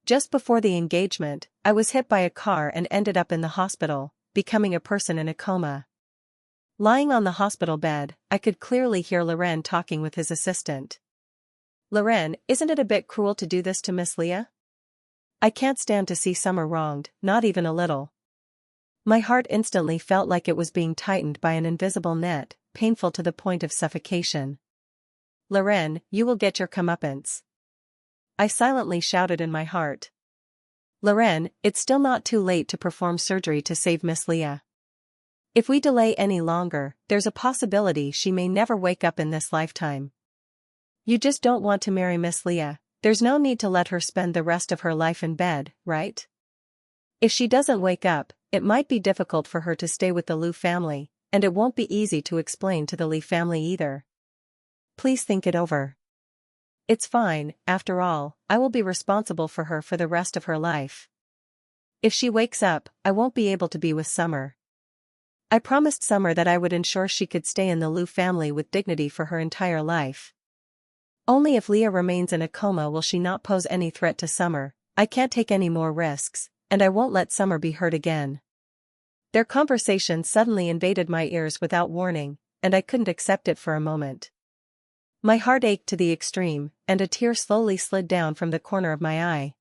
Just before the engagement, I was hit by a car and ended up in the hospital, becoming a person in a coma. Lying on the hospital bed, I could clearly hear Loren talking with his assistant. Loren, isn't it a bit cruel to do this to Miss Leah? I can't stand to see Summer wronged, not even a little. My heart instantly felt like it was being tightened by an invisible net, painful to the point of suffocation. Loren, you will get your comeuppance. I silently shouted in my heart. Loren, it's still not too late to perform surgery to save Miss Leah. If we delay any longer, there's a possibility she may never wake up in this lifetime. You just don't want to marry Miss Leah, there's no need to let her spend the rest of her life in bed, right? If she doesn't wake up, it might be difficult for her to stay with the Liu family, and it won't be easy to explain to the Li family either. Please think it over. It's fine, after all, I will be responsible for her for the rest of her life. If she wakes up, I won't be able to be with Summer. I promised Summer that I would ensure she could stay in the Liu family with dignity for her entire life. Only if Leah remains in a coma will she not pose any threat to Summer. I can't take any more risks, and I won't let Summer be hurt again. Their conversation suddenly invaded my ears without warning, and I couldn't accept it for a moment. My heart ached to the extreme, and a tear slowly slid down from the corner of my eye.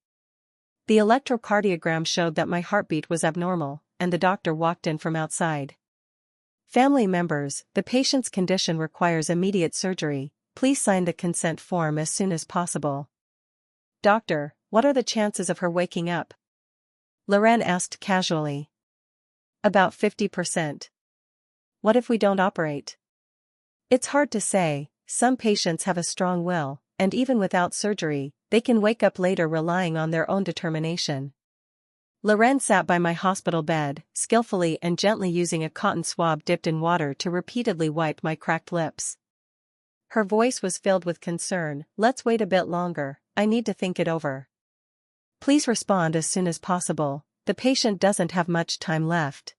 The electrocardiogram showed that my heartbeat was abnormal, and the doctor walked in from outside. Family members, the patient's condition requires immediate surgery. Please sign the consent form as soon as possible. Doctor, what are the chances of her waking up? Loren asked casually. About 50%. What if we don't operate? It's hard to say. Some patients have a strong will, and even without surgery, they can wake up later relying on their own determination. Loren sat by my hospital bed, skillfully and gently using a cotton swab dipped in water to repeatedly wipe my cracked lips. Her voice was filled with concern. Let's wait a bit longer, I need to think it over. Please respond as soon as possible, the patient doesn't have much time left.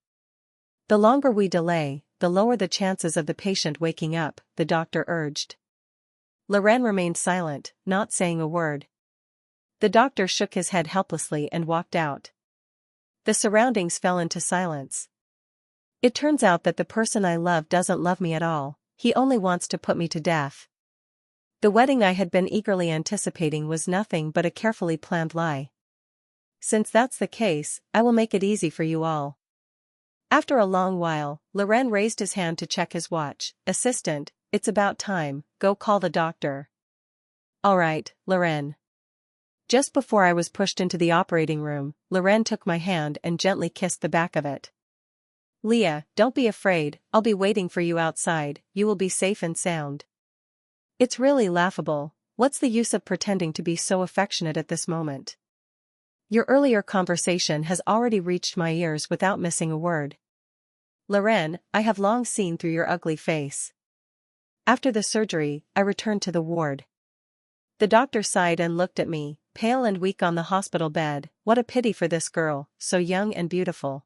The longer we delay, the lower the chances of the patient waking up, the doctor urged. Loren remained silent, not saying a word. The doctor shook his head helplessly and walked out. The surroundings fell into silence. It turns out that the person I love doesn't love me at all, he only wants to put me to death. The wedding I had been eagerly anticipating was nothing but a carefully planned lie. Since that's the case, I will make it easy for you all. After a long while, Loren raised his hand to check his watch. Assistant, it's about time, go call the doctor. All right, Loren. Just before I was pushed into the operating room, Loren took my hand and gently kissed the back of it. Leah, don't be afraid, I'll be waiting for you outside, you will be safe and sound. It's really laughable, what's the use of pretending to be so affectionate at this moment? Your earlier conversation has already reached my ears without missing a word. Loren, I have long seen through your ugly face. After the surgery, I returned to the ward. The doctor sighed and looked at me, pale and weak on the hospital bed. What a pity for this girl, so young and beautiful.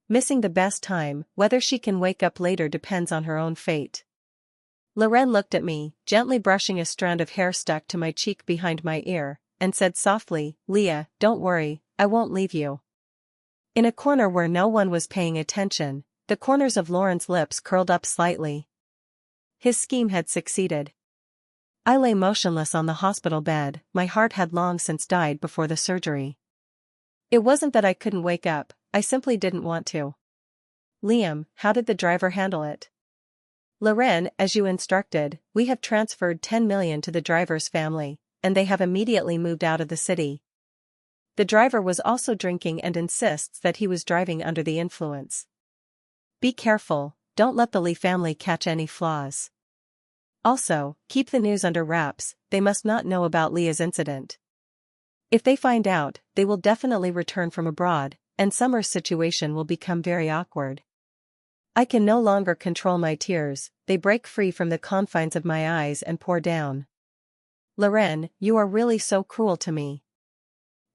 Missing the best time, whether she can wake up later depends on her own fate. Loren looked at me, gently brushing a strand of hair stuck to my cheek behind my ear, and said softly, Leah, don't worry, I won't leave you. In a corner where no one was paying attention, the corners of Loren's lips curled up slightly. His scheme had succeeded. I lay motionless on the hospital bed, my heart had long since died before the surgery. It wasn't that I couldn't wake up, I simply didn't want to. Liam, how did the driver handle it? Loren, as you instructed, we have transferred 10 million to the driver's family, and they have immediately moved out of the city. The driver was also drinking and insists that he was driving under the influence. Be careful, don't let the Lee family catch any flaws. Also, keep the news under wraps, they must not know about Leah's incident. If they find out, they will definitely return from abroad, and Summer's situation will become very awkward. I can no longer control my tears, they break free from the confines of my eyes and pour down. Loren, you are really so cruel to me.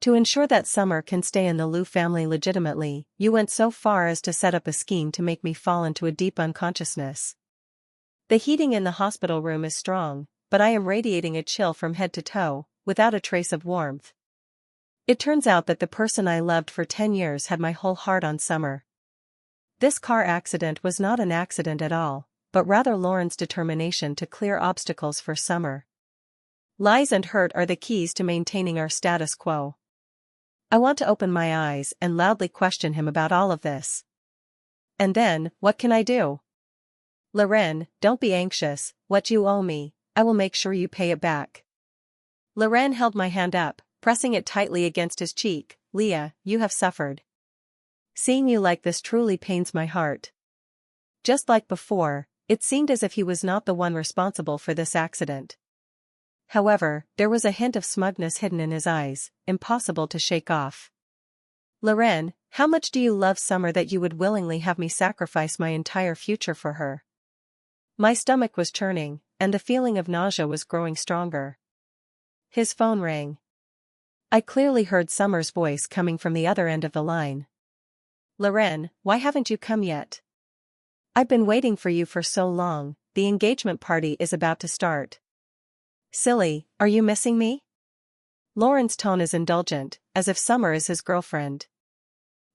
To ensure that Summer can stay in the Liu family legitimately, you went so far as to set up a scheme to make me fall into a deep unconsciousness. The heating in the hospital room is strong, but I am radiating a chill from head to toe, without a trace of warmth. It turns out that the person I loved for 10 years had my whole heart on Summer. This car accident was not an accident at all, but rather Loren's determination to clear obstacles for Summer. Lies and hurt are the keys to maintaining our status quo. I want to open my eyes and loudly question him about all of this. And then, what can I do? Loren, don't be anxious, what you owe me, I will make sure you pay it back. Loren held my hand up, pressing it tightly against his cheek. Leah, you have suffered. Seeing you like this truly pains my heart. Just like before, it seemed as if he was not the one responsible for this accident. However, there was a hint of smugness hidden in his eyes, impossible to shake off. Loren, how much do you love Summer that you would willingly have me sacrifice my entire future for her? My stomach was churning, and the feeling of nausea was growing stronger. His phone rang. I clearly heard Summer's voice coming from the other end of the line. Loren, why haven't you come yet? I've been waiting for you for so long, the engagement party is about to start. Silly, are you missing me? Loren's tone is indulgent, as if Summer is his girlfriend.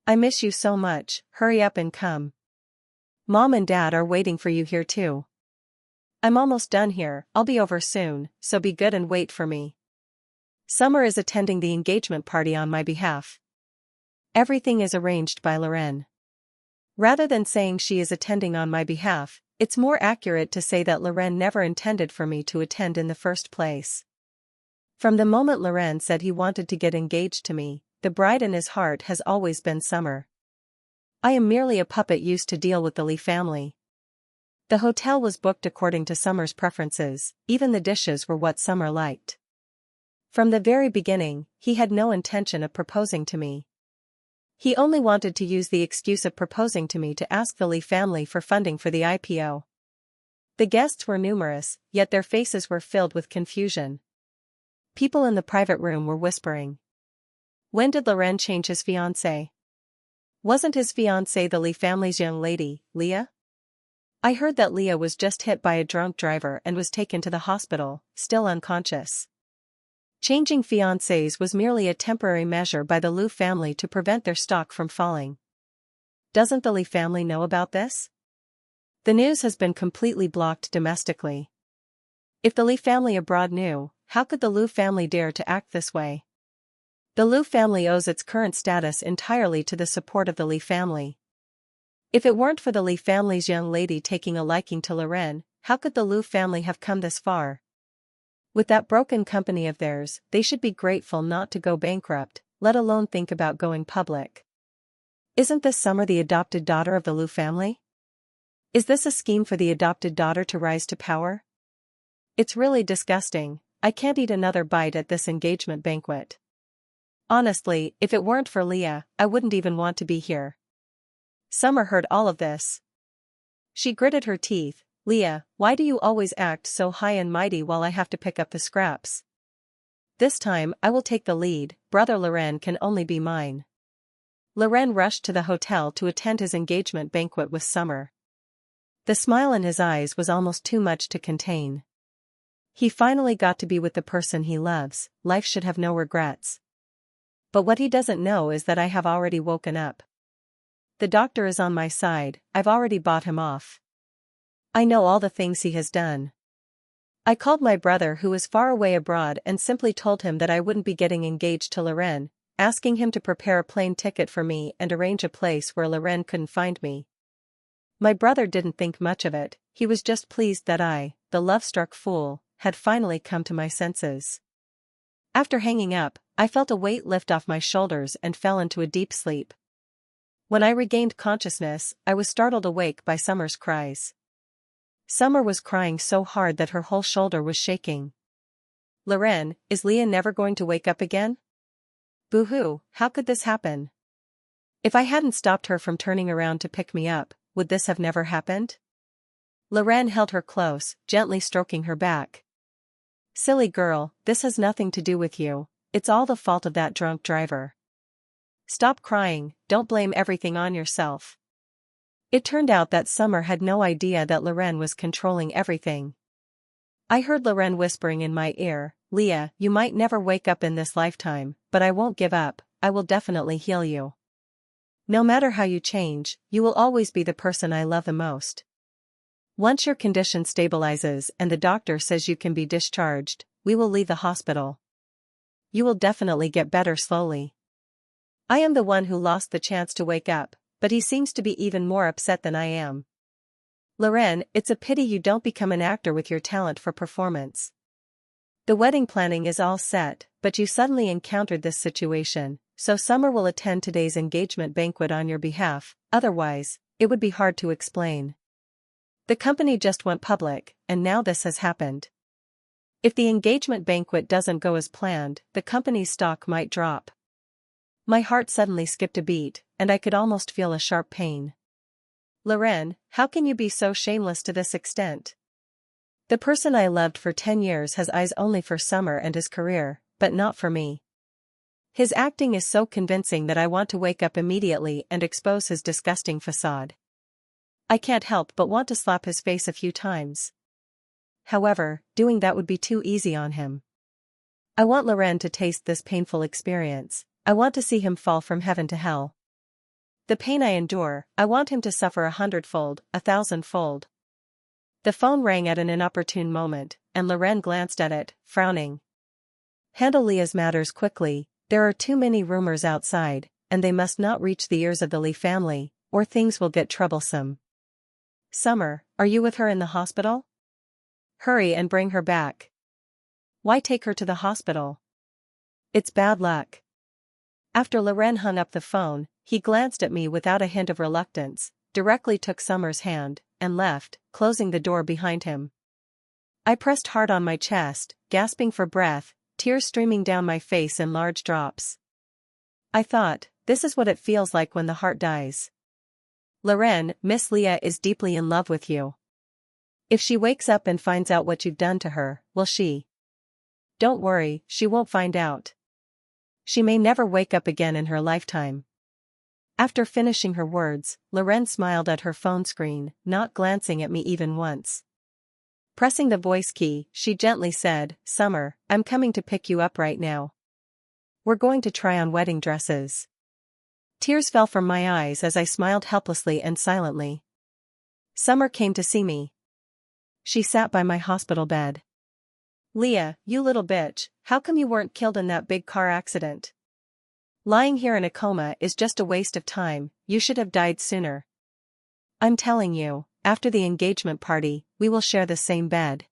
I miss you so much, hurry up and come. Mom and Dad are waiting for you here too. I'm almost done here, I'll be over soon, so be good and wait for me. Summer is attending the engagement party on my behalf. Everything is arranged by Loren. Rather than saying she is attending on my behalf, it's more accurate to say that Loren never intended for me to attend in the first place. From the moment Loren said he wanted to get engaged to me, the bride in his heart has always been Summer. I am merely a puppet used to deal with the Lee family. The hotel was booked according to Summer's preferences, even the dishes were what Summer liked. From the very beginning, he had no intention of proposing to me. He only wanted to use the excuse of proposing to me to ask the Lee family for funding for the IPO. The guests were numerous, yet their faces were filled with confusion. People in the private room were whispering. When did Loren change his fiancé? Wasn't his fiancé the Lee family's young lady, Leah? I heard that Leah was just hit by a drunk driver and was taken to the hospital, still unconscious. Changing fiancés was merely a temporary measure by the Liu family to prevent their stock from falling. Doesn't the Lee family know about this? The news has been completely blocked domestically. If the Lee family abroad knew, how could the Liu family dare to act this way? The Liu family owes its current status entirely to the support of the Lee family. If it weren't for the Lee family's young lady taking a liking to Loren, how could the Liu family have come this far? With that broken company of theirs, they should be grateful not to go bankrupt, let alone think about going public. Isn't this Summer the adopted daughter of the Liu family? Is this a scheme for the adopted daughter to rise to power? It's really disgusting, I can't eat another bite at this engagement banquet. Honestly, if it weren't for Leah, I wouldn't even want to be here. Summer heard all of this. She gritted her teeth. Leah, why do you always act so high and mighty while I have to pick up the scraps? This time, I will take the lead, brother Loren can only be mine. Loren rushed to the hotel to attend his engagement banquet with Summer. The smile in his eyes was almost too much to contain. He finally got to be with the person he loves, life should have no regrets. But what he doesn't know is that I have already woken up. The doctor is on my side, I've already bought him off. I know all the things he has done. I called my brother who is far away abroad and simply told him that I wouldn't be getting engaged to Loren, asking him to prepare a plane ticket for me and arrange a place where Loren couldn't find me. My brother didn't think much of it, he was just pleased that I, the love-struck fool, had finally come to my senses. After hanging up, I felt a weight lift off my shoulders and fell into a deep sleep. When I regained consciousness, I was startled awake by Summer's cries. Summer was crying so hard that her whole shoulder was shaking. Loren, is Leah never going to wake up again? Boo-hoo, how could this happen? If I hadn't stopped her from turning around to pick me up, would this have never happened? Loren held her close, gently stroking her back. Silly girl, this has nothing to do with you, it's all the fault of that drunk driver. Stop crying, don't blame everything on yourself. It turned out that Summer had no idea that Loren was controlling everything. I heard Loren whispering in my ear, Leah, you might never wake up in this lifetime, but I won't give up, I will definitely heal you. No matter how you change, you will always be the person I love the most. Once your condition stabilizes and the doctor says you can be discharged, we will leave the hospital. You will definitely get better slowly. I am the one who lost the chance to wake up, but he seems to be even more upset than I am. Loren, it's a pity you don't become an actor with your talent for performance. The wedding planning is all set, but you suddenly encountered this situation, so Summer will attend today's engagement banquet on your behalf, otherwise, it would be hard to explain. The company just went public, and now this has happened. If the engagement banquet doesn't go as planned, the company's stock might drop. My heart suddenly skipped a beat, and I could almost feel a sharp pain. Loren, how can you be so shameless to this extent? The person I loved for 10 years has eyes only for Summer and his career, but not for me. His acting is so convincing that I want to wake up immediately and expose his disgusting facade. I can't help but want to slap his face a few times. However, doing that would be too easy on him. I want Loren to taste this painful experience. I want to see him fall from heaven to hell. The pain I endure, I want him to suffer 100-fold, 1,000-fold. The phone rang at an inopportune moment, and Loren glanced at it, frowning. Handle Leah's matters quickly, there are too many rumors outside, and they must not reach the ears of the Lee family, or things will get troublesome. Summer, are you with her in the hospital? Hurry and bring her back. Why take her to the hospital? It's bad luck. After Loren hung up the phone, he glanced at me without a hint of reluctance, directly took Summer's hand, and left, closing the door behind him. I pressed hard on my chest, gasping for breath, tears streaming down my face in large drops. I thought, this is what it feels like when the heart dies. Loren, Miss Leah is deeply in love with you. If she wakes up and finds out what you've done to her, will she? Don't worry, she won't find out. She may never wake up again in her lifetime. After finishing her words, Loren smiled at her phone screen, not glancing at me even once. Pressing the voice key, she gently said, Summer, I'm coming to pick you up right now. We're going to try on wedding dresses. Tears fell from my eyes as I smiled helplessly and silently. Summer came to see me. She sat by my hospital bed. Leah, you little bitch, how come you weren't killed in that big car accident? Lying here in a coma is just a waste of time, you should have died sooner. I'm telling you, after the engagement party, we will share the same bed.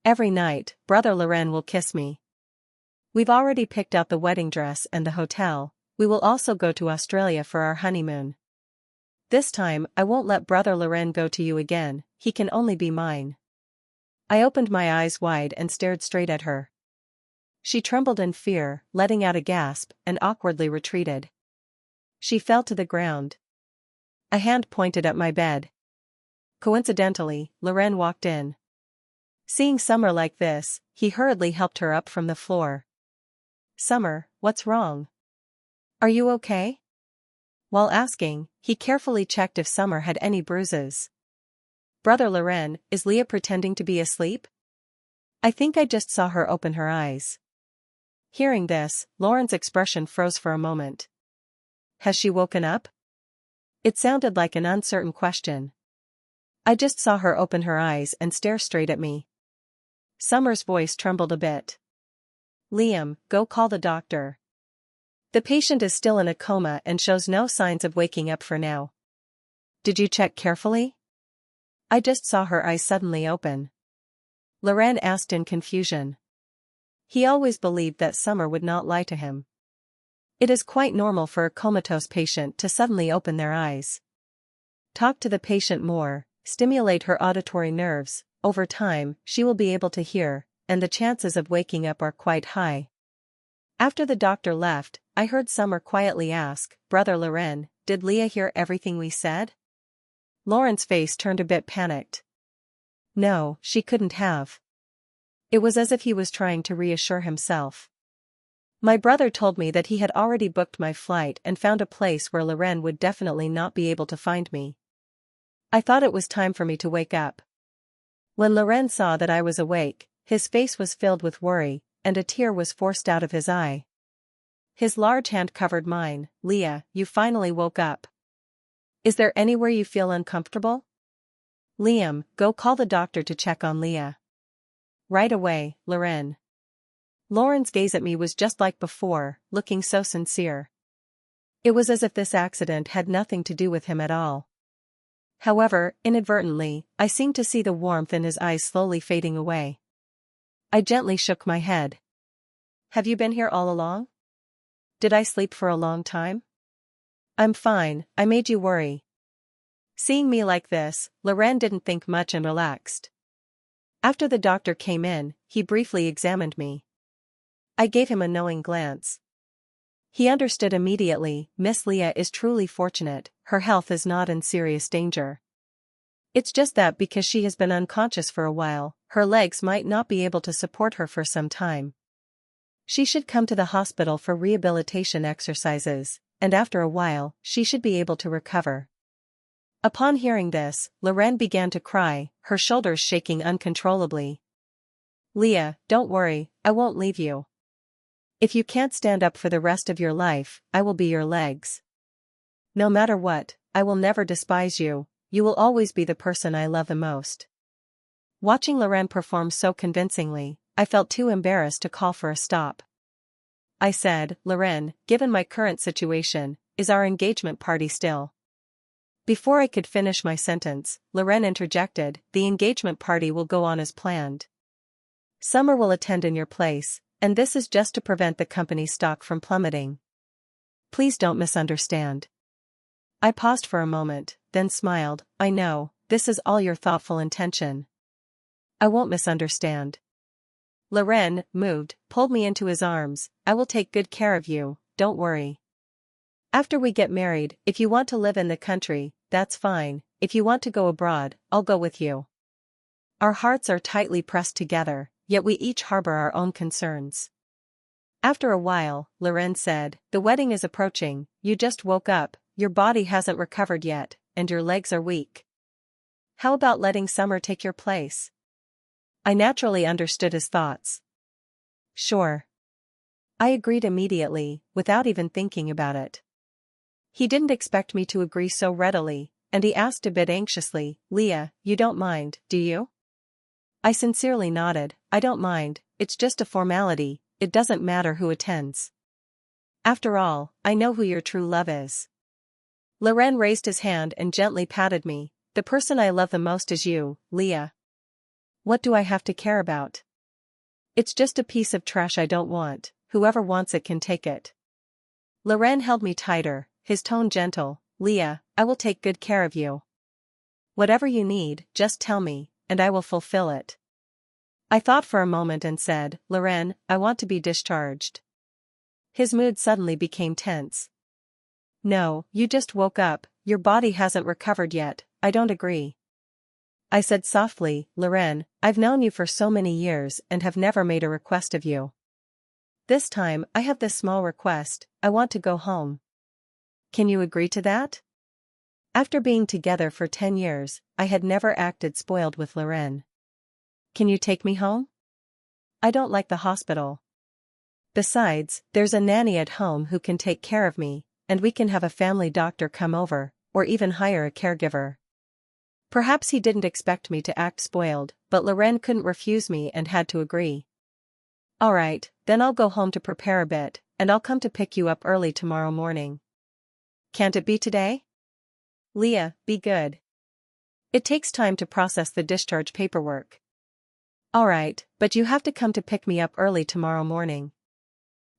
Every night, Brother Loren will kiss me. We've already picked out the wedding dress and the hotel, we will also go to Australia for our honeymoon. This time, I won't let Brother Loren go to you again, he can only be mine. I opened my eyes wide and stared straight at her. She trembled in fear, letting out a gasp, and awkwardly retreated. She fell to the ground. A hand pointed at my bed. Coincidentally, Loren walked in. Seeing Summer like this, he hurriedly helped her up from the floor. Summer, what's wrong? Are you okay? While asking, he carefully checked if Summer had any bruises. Brother Loren, is Leah pretending to be asleep? I think I just saw her open her eyes. Hearing this, Loren's expression froze for a moment. Has she woken up? It sounded like an uncertain question. I just saw her open her eyes and stare straight at me. Summer's voice trembled a bit. Liam, go call the doctor. The patient is still in a coma and shows no signs of waking up for now. Did you check carefully? I just saw her eyes suddenly open. Loren asked in confusion. He always believed that Summer would not lie to him. It is quite normal for a comatose patient to suddenly open their eyes. Talk to the patient more, stimulate her auditory nerves, over time, she will be able to hear, and the chances of waking up are quite high. After the doctor left, I heard Summer quietly ask, Brother Loren, did Leah hear everything we said? Loren's face turned a bit panicked. No, she couldn't have. It was as if he was trying to reassure himself. My brother told me that he had already booked my flight and found a place where Loren would definitely not be able to find me. I thought it was time for me to wake up. When Loren saw that I was awake, His face was filled with worry, and a tear was forced out of his eye. His large hand covered mine. Leah, you finally woke up. Is there anywhere you feel uncomfortable? Liam, go call the doctor to check on Leah. Right away, Loren. Loren's gaze at me was just like before, looking so sincere. It was as if this accident had nothing to do with him at all. However, inadvertently, I seemed to see the warmth in his eyes slowly fading away. I gently shook my head. Have you been here all along? Did I sleep for a long time? I'm fine, I made you worry. Seeing me like this, Loren didn't think much and relaxed. After the doctor came in, he briefly examined me. I gave him a knowing glance. He understood immediately. Miss Leah is truly fortunate, her health is not in serious danger. It's just that because she has been unconscious for a while, her legs might not be able to support her for some time. She should come to the hospital for rehabilitation exercises, and after a while, she should be able to recover. Upon hearing this, Loren began to cry, her shoulders shaking uncontrollably. Leah, don't worry, I won't leave you. If you can't stand up for the rest of your life, I will be your legs. No matter what, I will never despise you, you will always be the person I love the most. Watching Loren perform so convincingly, I felt too embarrassed to call for a stop. I said, Loren, given my current situation, is our engagement party still? Before I could finish my sentence, Loren interjected, the engagement party will go on as planned. Summer will attend in your place, and this is just to prevent the company's stock from plummeting. Please don't misunderstand. I paused for a moment, then smiled, I know, this is all your thoughtful intention. I won't misunderstand. Loren, moved, pulled me into his arms, I will take good care of you, don't worry. After we get married, if you want to live in the country, that's fine, if you want to go abroad, I'll go with you. Our hearts are tightly pressed together, yet we each harbor our own concerns. After a while, Loren said, the wedding is approaching, you just woke up, your body hasn't recovered yet, and your legs are weak. How about letting Summer take your place? I naturally understood his thoughts. Sure. I agreed immediately, without even thinking about it. He didn't expect me to agree so readily, and he asked a bit anxiously, Leah, you don't mind, do you? I sincerely nodded, I don't mind, it's just a formality, it doesn't matter who attends. After all, I know who your true love is. Loren raised his hand and gently patted me, the person I love the most is you, Leah. What do I have to care about? It's just a piece of trash I don't want, whoever wants it can take it. Loren held me tighter, his tone gentle, Leah, I will take good care of you. Whatever you need, just tell me, and I will fulfill it. I thought for a moment and said, Loren, I want to be discharged. His mood suddenly became tense. No, you just woke up, your body hasn't recovered yet, I don't agree. I said softly, Loren, I've known you for so many years and have never made a request of you. This time, I have this small request, I want to go home. Can you agree to that? After being together for 10 years, I had never acted spoiled with Loren. Can you take me home? I don't like the hospital. Besides, there's a nanny at home who can take care of me, and we can have a family doctor come over, or even hire a caregiver. Perhaps he didn't expect me to act spoiled, but Loren couldn't refuse me and had to agree. All right, then I'll go home to prepare a bit, and I'll come to pick you up early tomorrow morning. Can't it be today? Leah, be good. It takes time to process the discharge paperwork. All right, but you have to come to pick me up early tomorrow morning.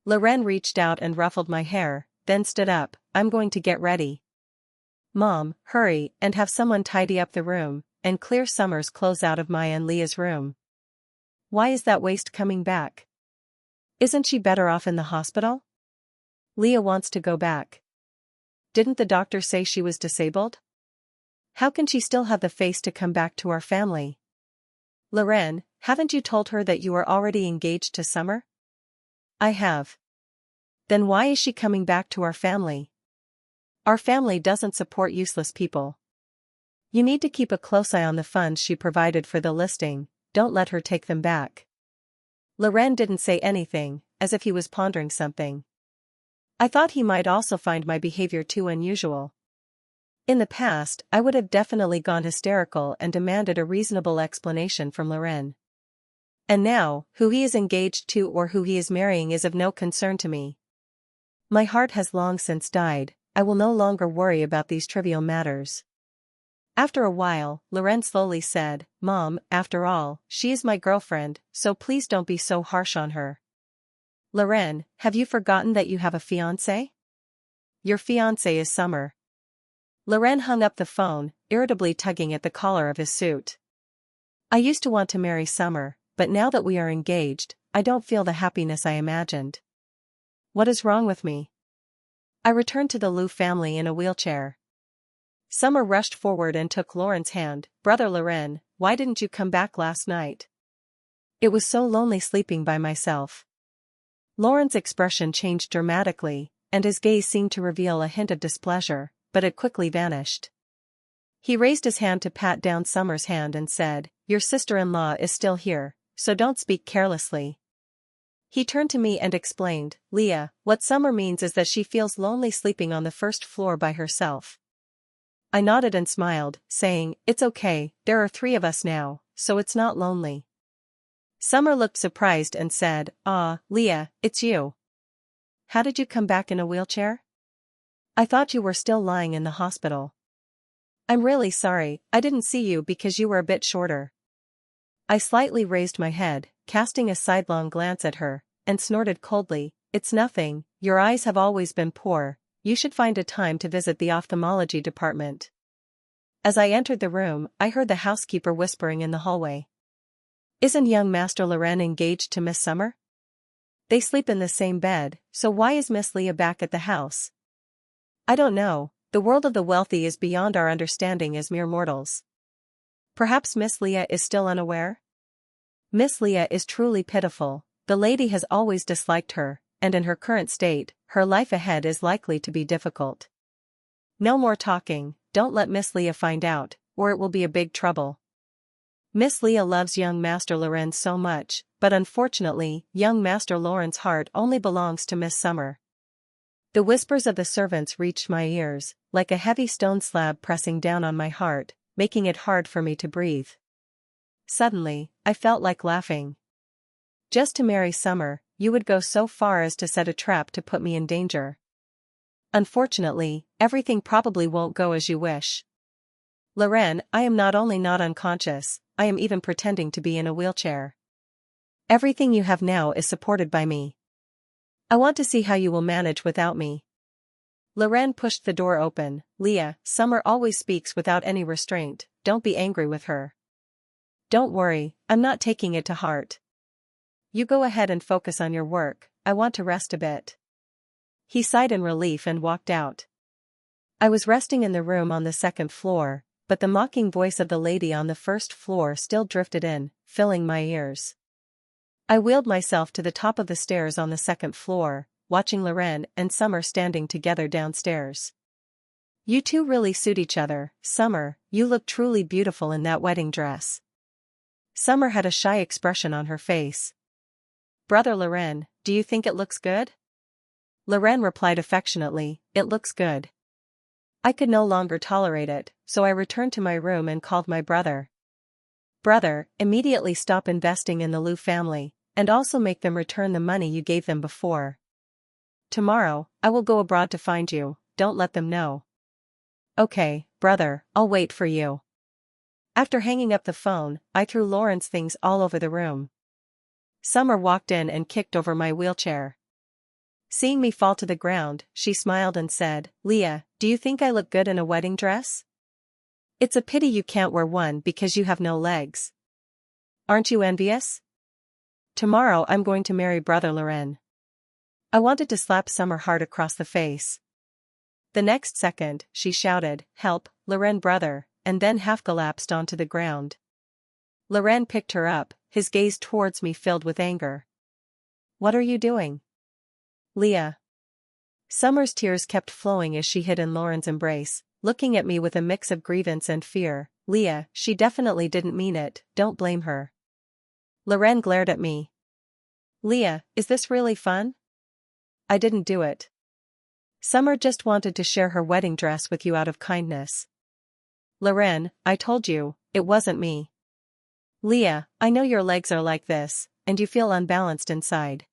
Loren reached out and ruffled my hair, then stood up, I'm going to get ready. Mom, hurry and have someone tidy up the room, and clear Summer's clothes out of my and Leah's room. Why is that waste coming back? Isn't she better off in the hospital? Leah wants to go back. Didn't the doctor say she was disabled? How can she still have the face to come back to our family? Loren, haven't you told her that you are already engaged to Summer? I have. Then why is she coming back to our family? Our family doesn't support useless people. You need to keep a close eye on the funds she provided for the listing, don't let her take them back. Loren didn't say anything, as if he was pondering something. I thought he might also find my behavior too unusual. In the past, I would have definitely gone hysterical and demanded a reasonable explanation from Loren. And now, who he is engaged to or who he is marrying is of no concern to me. My heart has long since died. I will no longer worry about these trivial matters. After a while, Loren slowly said, "Mom, after all, she is my girlfriend, so please don't be so harsh on her." "Loren, have you forgotten that you have a fiancé? Your fiancé is Summer." Loren hung up the phone, irritably tugging at the collar of his suit. "I used to want to marry Summer, but now that we are engaged, I don't feel the happiness I imagined. What is wrong with me?" I returned to the Liu family in a wheelchair. Summer rushed forward and took Loren's hand. "Brother Loren, why didn't you come back last night? It was so lonely sleeping by myself." Loren's expression changed dramatically, and his gaze seemed to reveal a hint of displeasure, but it quickly vanished. He raised his hand to pat down Summer's hand and said, "Your sister-in-law is still here, so don't speak carelessly." He turned to me and explained, "Leah, what Summer means is that she feels lonely sleeping on the first floor by herself." I nodded and smiled, saying, "It's okay, there are 3 of us now, so it's not lonely." Summer looked surprised and said, "Ah, Leah, it's you. How did you come back in a wheelchair? I thought you were still lying in the hospital." "I'm really sorry, I didn't see you because you were a bit shorter." I slightly raised my head, casting a sidelong glance at her, and snorted coldly, "It's nothing, your eyes have always been poor. You should find a time to visit the ophthalmology department." As I entered the room, I heard the housekeeper whispering in the hallway. "Isn't young Master Loren engaged to Miss Summer? They sleep in the same bed, so why is Miss Leah back at the house?" "I don't know, the world of the wealthy is beyond our understanding as mere mortals. Perhaps Miss Leah is still unaware?" "Miss Leah is truly pitiful, the lady has always disliked her, and in her current state, her life ahead is likely to be difficult. No more talking, don't let Miss Leah find out, or it will be a big trouble. Miss Leah loves young Master Loren so much, but unfortunately, young Master Loren's heart only belongs to Miss Summer." The whispers of the servants reached my ears, like a heavy stone slab pressing down on my heart, making it hard for me to breathe. Suddenly, I felt like laughing. Just to marry Summer, you would go so far as to set a trap to put me in danger. Unfortunately, everything probably won't go as you wish. Loren, I am not only not unconscious, I am even pretending to be in a wheelchair. Everything you have now is supported by me. I want to see how you will manage without me." Loren pushed the door open. "Leah, Summer always speaks without any restraint, don't be angry with her." "Don't worry, I'm not taking it to heart. You go ahead and focus on your work, I want to rest a bit." He sighed in relief and walked out. I was resting in the room on the 2nd floor, but the mocking voice of the lady on the 1st floor still drifted in, filling my ears. I wheeled myself to the top of the stairs on the 2nd floor, watching Loren and Summer standing together downstairs. "You two really suit each other, Summer, you look truly beautiful in that wedding dress." Summer had a shy expression on her face. "Brother Loren, do you think it looks good?" Loren replied affectionately, "It looks good." I could no longer tolerate it, so I returned to my room and called my brother. "Brother, immediately stop investing in the Liu family, and also make them return the money you gave them before. Tomorrow, I will go abroad to find you, don't let them know." "Okay, brother, I'll wait for you." After hanging up the phone, I threw Loren's things all over the room. Summer walked in and kicked over my wheelchair. Seeing me fall to the ground, she smiled and said, "Leah, do you think I look good in a wedding dress? It's a pity you can't wear one because you have no legs. Aren't you envious? Tomorrow I'm going to marry Brother Loren." I wanted to slap Summer hard across the face. The next second, she shouted, "Help, Loren brother," and then half collapsed onto the ground. Loren picked her up, his gaze towards me filled with anger. "What are you doing?" "Leah." Summer's tears kept flowing as she hid in Loren's embrace, looking at me with a mix of grievance and fear. "Leah, she definitely didn't mean it, don't blame her." Loren glared at me. Leah, is this really fun? I didn't do it. Summer just wanted to share her wedding dress with you out of kindness. Loren, I told you, it wasn't me. Leah, I know your legs are like this, and you feel unbalanced inside.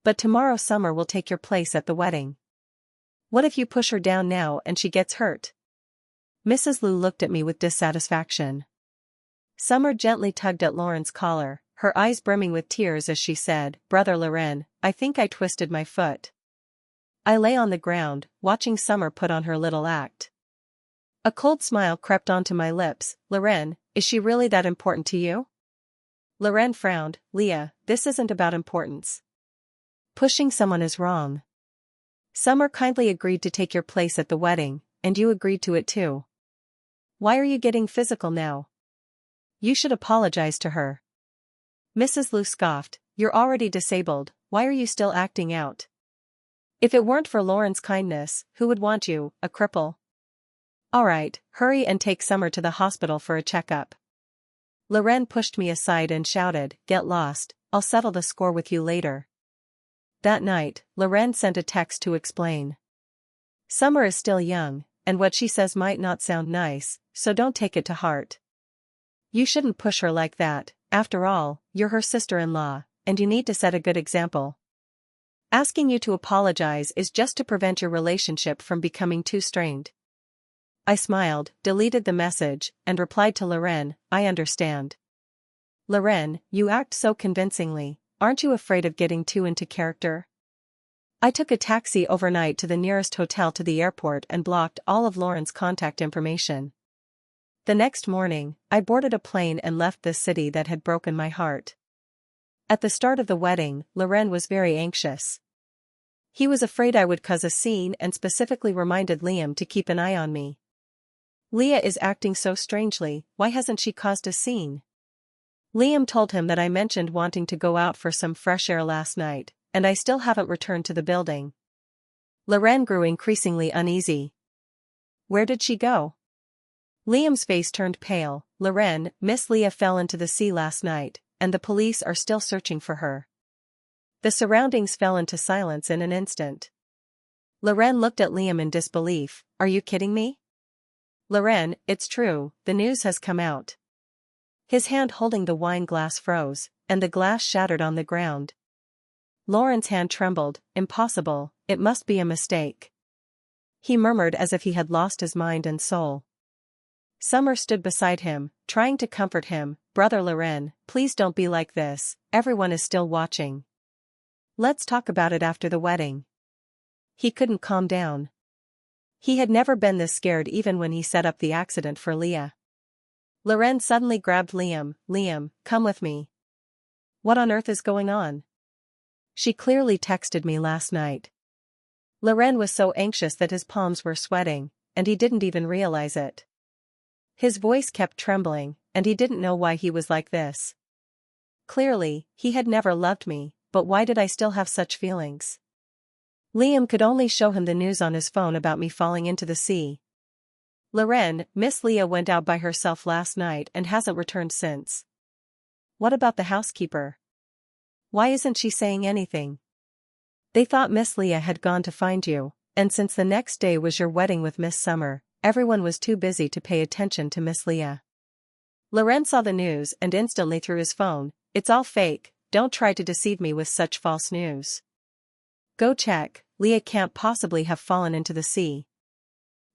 But tomorrow Summer will take your place at the wedding. What if you push her down now and she gets hurt? Mrs. Liu looked at me with dissatisfaction. Summer gently tugged at Loren's collar, her eyes brimming with tears as she said, Brother Loren, I think I twisted my foot. I lay on the ground, watching Summer put on her little act. A cold smile crept onto my lips. Loren, is she really that important to you? Loren frowned. Leah, this isn't about importance. Pushing someone is wrong. Summer kindly agreed to take your place at the wedding, and you agreed to it too. Why are you getting physical now? You should apologize to her. Mrs. Liu scoffed, you're already disabled, why are you still acting out? If it weren't for Loren's kindness, who would want you, a cripple? Alright, hurry and take Summer to the hospital for a checkup. Loren pushed me aside and shouted, get lost, I'll settle the score with you later. That night, Loren sent a text to explain. Summer is still young, and what she says might not sound nice, so don't take it to heart. You shouldn't push her like that, after all, you're her sister-in-law, and you need to set a good example. Asking you to apologize is just to prevent your relationship from becoming too strained. I smiled, deleted the message, and replied to Loren, I understand. Loren, you act so convincingly, aren't you afraid of getting too into character? I took a taxi overnight to the nearest hotel to the airport and blocked all of Loren's contact information. The next morning, I boarded a plane and left this city that had broken my heart. At the start of the wedding, Loren was very anxious. He was afraid I would cause a scene and specifically reminded Liam to keep an eye on me. Leah is acting so strangely, why hasn't she caused a scene? Liam told him that I mentioned wanting to go out for some fresh air last night, and I still haven't returned to the building. Loren grew increasingly uneasy. Where did she go? Liam's face turned pale. Loren, Miss Leah fell into the sea last night, and the police are still searching for her. The surroundings fell into silence in an instant. Loren looked at Liam in disbelief. Are you kidding me? Loren, it's true, the news has come out. His hand holding the wine glass froze, and the glass shattered on the ground. Loren's hand trembled. Impossible, it must be a mistake. He murmured as if he had lost his mind and soul. Summer stood beside him, trying to comfort him. Brother Loren, please don't be like this, everyone is still watching. Let's talk about it after the wedding. He couldn't calm down. He had never been this scared even when he set up the accident for Leah. Loren suddenly grabbed Liam. Liam, come with me. What on earth is going on? She clearly texted me last night. Loren was so anxious that his palms were sweating, and he didn't even realize it. His voice kept trembling, and he didn't know why he was like this. Clearly, he had never loved me, but why did I still have such feelings? Liam could only show him the news on his phone about me falling into the sea. Loren, Miss Leah went out by herself last night and hasn't returned since. What about the housekeeper? Why isn't she saying anything? They thought Miss Leah had gone to find you, and since the next day was your wedding with Miss Summer, everyone was too busy to pay attention to Miss Leah. Loren saw the news and instantly threw his phone. It's all fake, don't try to deceive me with such false news. Go check, Leah can't possibly have fallen into the sea.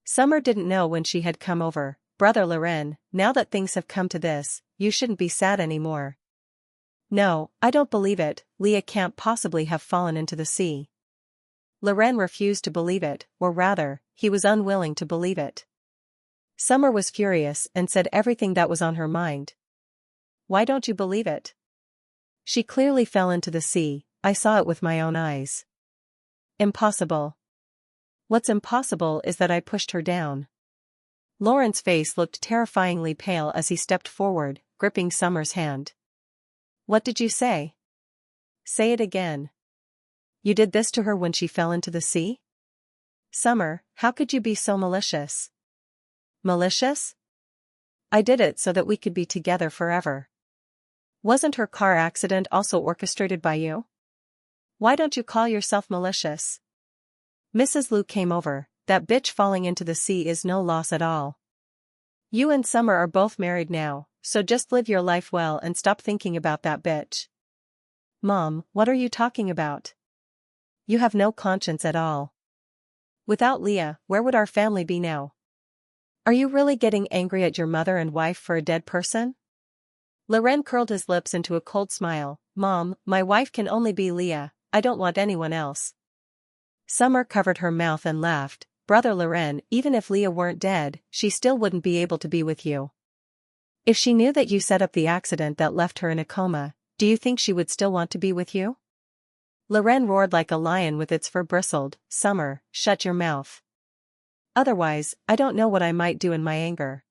Summer didn't know when she had come over. Brother Loren, now that things have come to this, you shouldn't be sad anymore. No, I don't believe it, Leah can't possibly have fallen into the sea. Loren refused to believe it, or rather, he was unwilling to believe it. Summer was furious and said everything that was on her mind. Why don't you believe it? She clearly fell into the sea, I saw it with my own eyes. Impossible. What's impossible is that I pushed her down. Loren's face looked terrifyingly pale as he stepped forward, gripping Summer's hand. What did you say? Say it again. You did this to her when she fell into the sea? Summer, how could you be so malicious? Malicious? I did it so that we could be together forever. Wasn't her car accident also orchestrated by you? Why don't you call yourself malicious? Mrs. Liu came over. That bitch falling into the sea is no loss at all. You and Summer are both married now, so just live your life well and stop thinking about that bitch. Mom, what are you talking about? You have no conscience at all. Without Leah, where would our family be now? Are you really getting angry at your mother and wife for a dead person? Loren curled his lips into a cold smile. Mom, my wife can only be Leah, I don't want anyone else. Summer covered her mouth and laughed. Brother Loren, even if Leah weren't dead, she still wouldn't be able to be with you. If she knew that you set up the accident that left her in a coma, do you think she would still want to be with you? Loren roared like a lion with its fur bristled. Summer, shut your mouth. Otherwise, I don't know what I might do in my anger.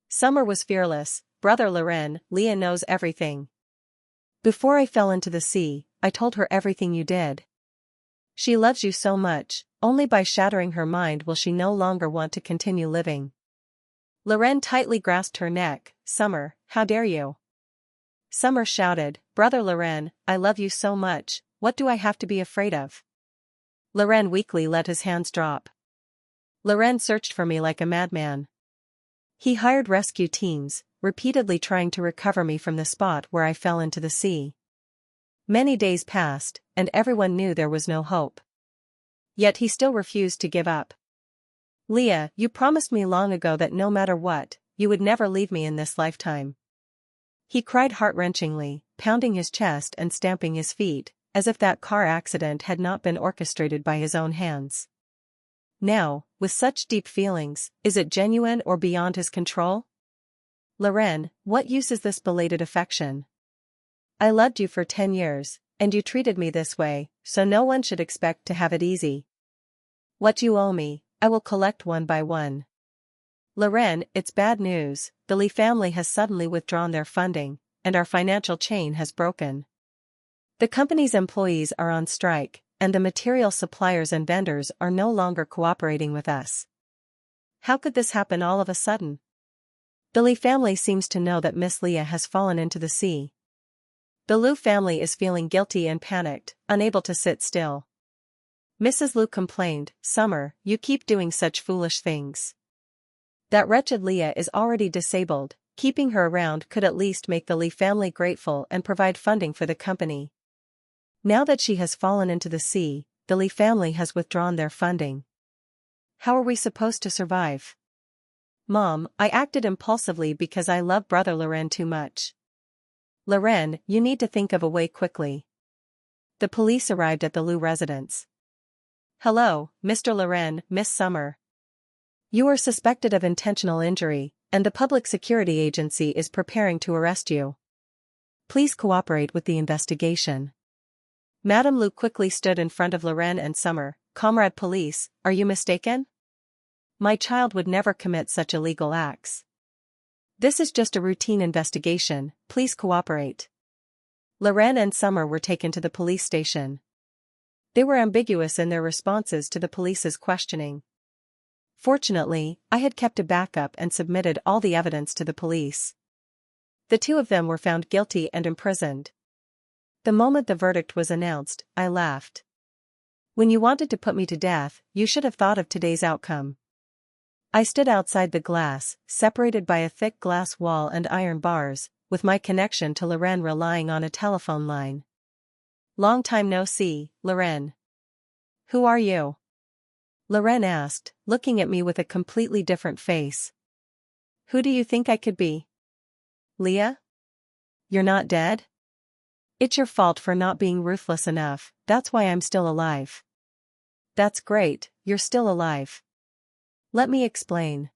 Summer was fearless. Brother Loren, Leah knows everything. Before I fell into the sea, I told her everything you did. She loves you so much, only by shattering her mind will she no longer want to continue living. Loren tightly grasped her neck. Summer, how dare you? Summer shouted, Brother Loren, I love you so much, what do I have to be afraid of? Loren weakly let his hands drop. Loren searched for me like a madman. He hired rescue teams, repeatedly trying to recover me from the spot where I fell into the sea. Many days passed, and everyone knew there was no hope. Yet he still refused to give up. Leah, you promised me long ago that no matter what, you would never leave me in this lifetime. He cried heart-wrenchingly, pounding his chest and stamping his feet, as if that car accident had not been orchestrated by his own hands. Now, with such deep feelings, is it genuine or beyond his control? Loren, what use is this belated affection? I loved you for 10 years, and you treated me this way, so no one should expect to have it easy. What you owe me, I will collect one by one. Loren, it's bad news, the Lee family has suddenly withdrawn their funding, and our financial chain has broken. The company's employees are on strike, and the material suppliers and vendors are no longer cooperating with us. How could this happen all of a sudden? The Lee family seems to know that Miss Leah has fallen into the sea. The Liu family is feeling guilty and panicked, unable to sit still. Mrs. Liu complained, Summer, you keep doing such foolish things. That wretched Leah is already disabled, keeping her around could at least make the Lee family grateful and provide funding for the company. Now that she has fallen into the sea, the Lee family has withdrawn their funding. How are we supposed to survive? Mom, I acted impulsively because I love Brother Loren too much. Loren, you need to think of a way quickly. The police arrived at the Liu residence. Hello, Mr. Loren, Miss Summer. You are suspected of intentional injury, and the Public Security Agency is preparing to arrest you. Please cooperate with the investigation. Madame Liu quickly stood in front of Loren and Summer. Comrade police, are you mistaken? My child would never commit such illegal acts. This is just a routine investigation, please cooperate. Loren and Summer were taken to the police station. They were ambiguous in their responses to the police's questioning. Fortunately, I had kept a backup and submitted all the evidence to the police. The two of them were found guilty and imprisoned. The moment the verdict was announced, I laughed. When you wanted to put me to death, you should have thought of today's outcome. I stood outside the glass, separated by a thick glass wall and iron bars, with my connection to Loren relying on a telephone line. Long time no see, Loren. Who are you? Loren asked, looking at me with a completely different face. Who do you think I could be? Leah? You're not dead? It's your fault for not being ruthless enough, that's why I'm still alive. That's great, you're still alive. Let me explain.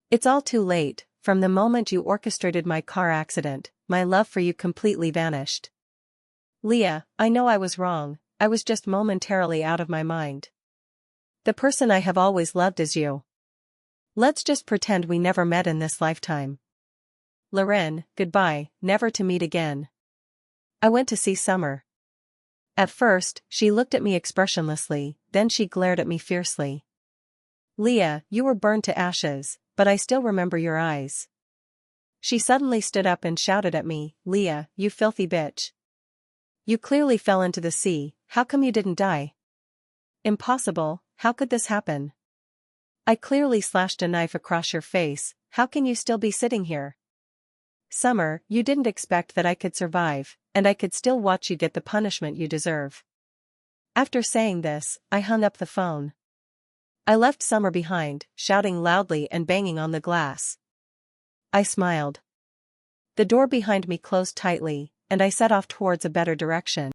It's all too late, from the moment you orchestrated my car accident, my love for you completely vanished. Leah, I know I was wrong, I was just momentarily out of my mind. The person I have always loved is you. Let's just pretend we never met in this lifetime. Loren, goodbye, never to meet again. I went to see Summer. At first, she looked at me expressionlessly, then she glared at me fiercely. Leah, you were burned to ashes, but I still remember your eyes. She suddenly stood up and shouted at me, "Leah, you filthy bitch. You clearly fell into the sea, how come you didn't die?" "Impossible, how could this happen? I clearly slashed a knife across your face, how can you still be sitting here?" "Summer, you didn't expect that I could survive, and I could still watch you get the punishment you deserve." After saying this, I hung up the phone. I left Summer behind, shouting loudly and banging on the glass. I smiled. The door behind me closed tightly, and I set off towards a better direction.